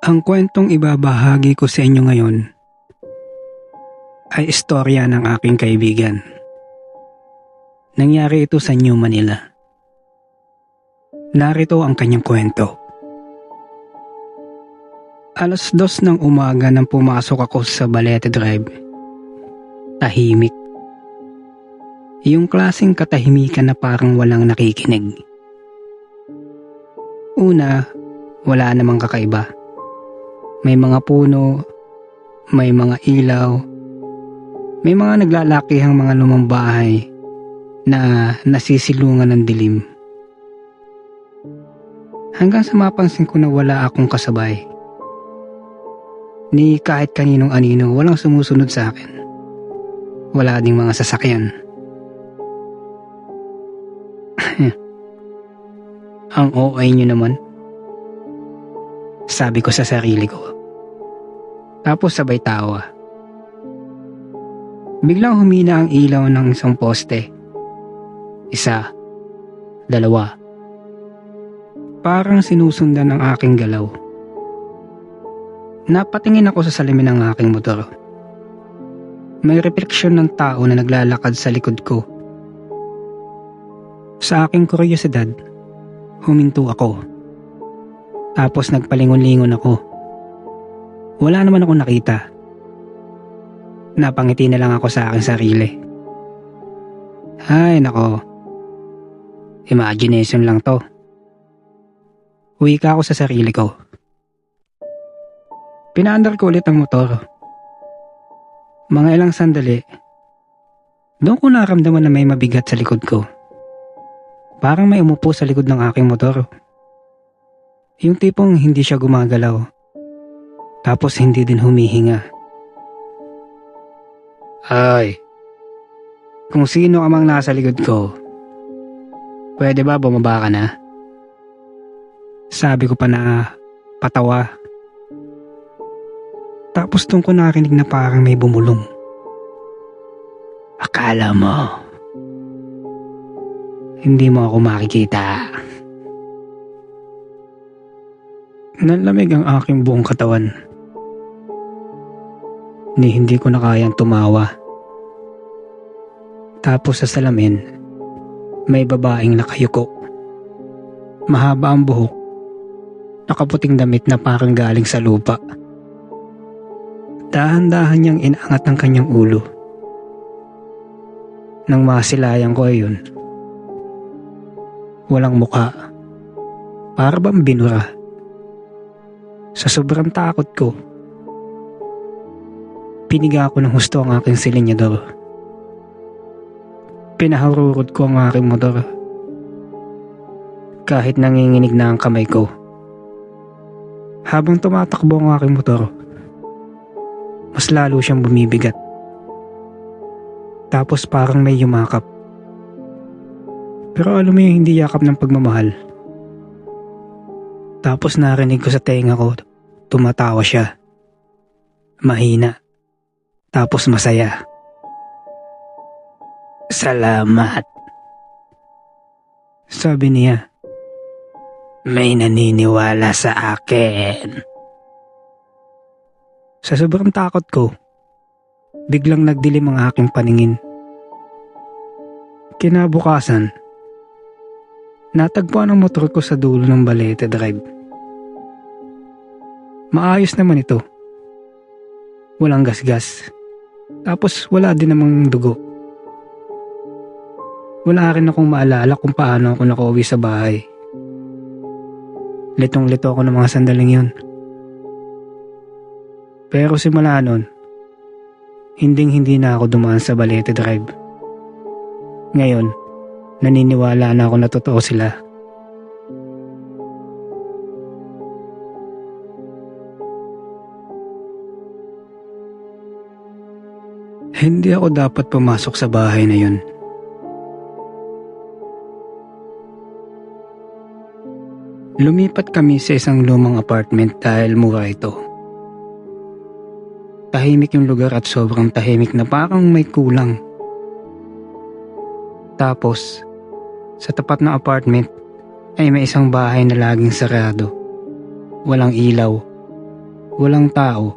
Ang kwentong ibabahagi ko sa inyo ngayon ay istorya ng aking kaibigan. Nangyari ito sa New Manila. Narito ang kanyang kwento. 2:00 ng umaga nang pumasok ako sa Balete Drive. Tahimik. Yung klaseng katahimikan na parang walang nakikinig. Una, wala namang kakaiba. May mga puno, may mga ilaw, may mga naglalakihang mga lumang bahay na nasisilungan ng dilim. Hanggang sa mapansin ko na wala akong kasabay. Ni kahit kaninong anino, walang sumusunod sa akin. Wala ding mga sasakyan. Ang OA nyo naman, sabi ko sa sarili ko. Tapos sabay tawa. Biglang humina ang ilaw ng isang poste. 1, 2. Parang sinusundan ng aking galaw. Napatingin ako sa salamin ng aking motor. May refleksyon ng tao na naglalakad sa likod ko. Sa aking kuryosidad, huminto ako. Tapos nagpalingon-lingon ako. Wala naman ako nakita. Napangiti na lang ako sa aking sarili. Ay nako, imagination lang to. Uwi ako sa sarili ko. Pinaandar ko ulit ang motor. Mga ilang sandali, doon ko naramdaman na may mabigat sa likod ko. Parang may umupo sa likod ng aking motor. Yung tipong hindi siya gumagalaw. Tapos hindi din humihinga. Ay, kung sino ka mang nasa likod ko, pwede ba bumaba ka na? Sabi ko pa na patawa. Tapos doon ko narinig na parang may bumulong. Akala mo, hindi mo ako makikita. Nanlamig ang aking buong katawan. Ni hindi ko na kayang tumawa. Tapos sa salamin, may babaeng nakayuko. Mahaba ang buhok, nakaputing damit na parang galing sa lupa. Dahan-dahan niyang inaangat ang kanyang ulo. Nang masilayan ko ayun, walang muka, para bang binura. Sa sobrang takot ko, piniga ko ng husto ang aking silinyador. Pinaharurot ko ang aking motor. Kahit nanginginig na ang kamay ko. Habang tumatakbo ang aking motor, mas lalo siyang bumibigat. Tapos parang may yumakap. Pero alam mo yung hindi yakap ng pagmamahal. Tapos narinig ko sa tenga ko, tumatawa siya. Mahina. Tapos masaya. Salamat. Sabi niya. May naniniwala sa akin. Sa sobrang takot ko, biglang nagdilim ang aking paningin. Kinabukasan, natagpuan ang motor ko sa dulo ng Balete Drive. Maayos naman ito. Walang gasgas. Tapos wala din namang dugo. Wala rin akong maalala kung paano ako nakauwi sa bahay. Litong-lito ako ng mga sandaling yun. Pero simula nun, hindi na ako dumaan sa Balete Drive. Ngayon, naniniwala na ako na totoo sila. Hindi ako dapat pumasok sa bahay na yun. Lumipat kami sa isang lumang apartment dahil mura ito. Tahimik yung lugar at sobrang tahimik na parang may kulang. Tapos, sa tapat ng apartment ay may isang bahay na laging sarado. Walang ilaw, walang tao,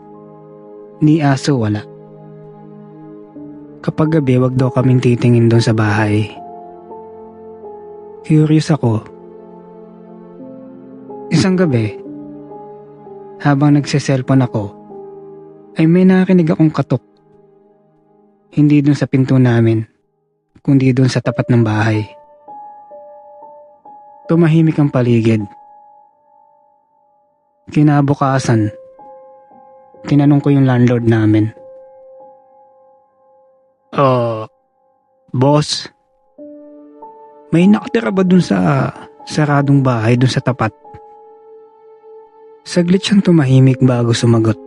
ni aso wala. Kapag gabi, wag daw kaming titingin doon sa bahay. Curious ako. Isang gabi, habang nagse-cellphone ako, ay may narinig akong katok. Hindi doon sa pinto namin, kundi doon sa tapat ng bahay. Tumahimik ang paligid. Kinabukasan, tinanong ko yung landlord namin. Boss, may nakatira ba dun sa saradong bahay dun sa tapat? Saglit siyang tumahimik bago sumagot.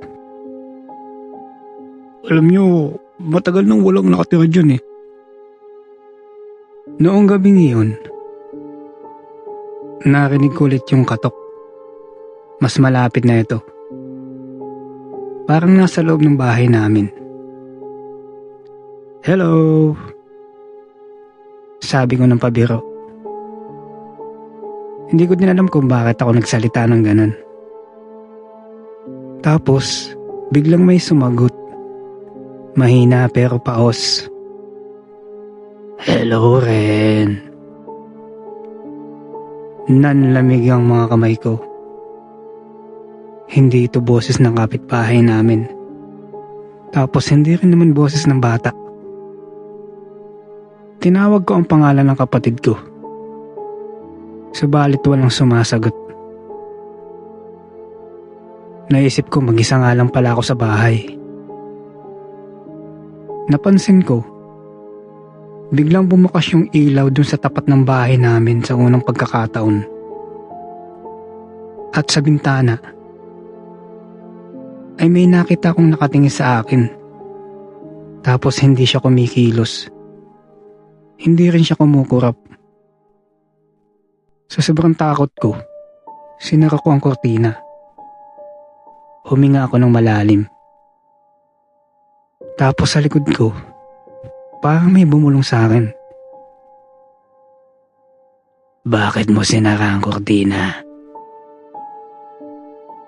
Alam nyo, matagal nang walang nakatira dyan eh. Noong gabing iyon, narinig ko ulit yung katok. Mas malapit na ito. Parang nasa loob ng bahay namin. Hello? Sabi ko ng pabiro. Hindi ko din alam kung bakit ako nagsalita ng ganun. Tapos, biglang may sumagot. Mahina pero paos. Hello, Ren. Nanlamig ang mga kamay ko. Hindi ito boses ng kapitbahay namin. Tapos hindi rin naman boses ng bata. Tinawag ko ang pangalan ng kapatid ko. Subalit walang sumasagot. Naisip ko mag-isa nga lang pala ako sa bahay. Napansin ko, biglang bumukas yung ilaw dun sa tapat ng bahay namin sa unang pagkakataon. At sa bintana, ay may nakita akong nakatingin sa akin. Tapos hindi siya kumikilos. Hindi rin siya kumukurap. Sa sobrang takot ko, sinara ko ang kortina. Huminga ako ng malalim. Tapos sa likod ko, parang may bumulong sa akin. Bakit mo sinara ang kortina?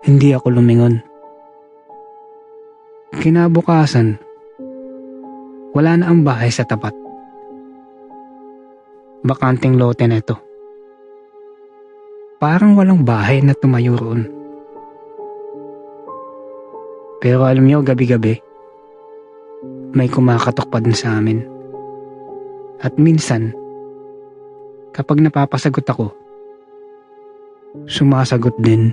Hindi ako lumingon. Kinabukasan, wala na ang bahay sa tapat. Bakanting lote na ito. Parang walang bahay na tumayo roon. Pero alam niyo, gabi-gabi, may kumakatok pa din sa amin. At minsan, kapag napapasagot ako, sumasagot din.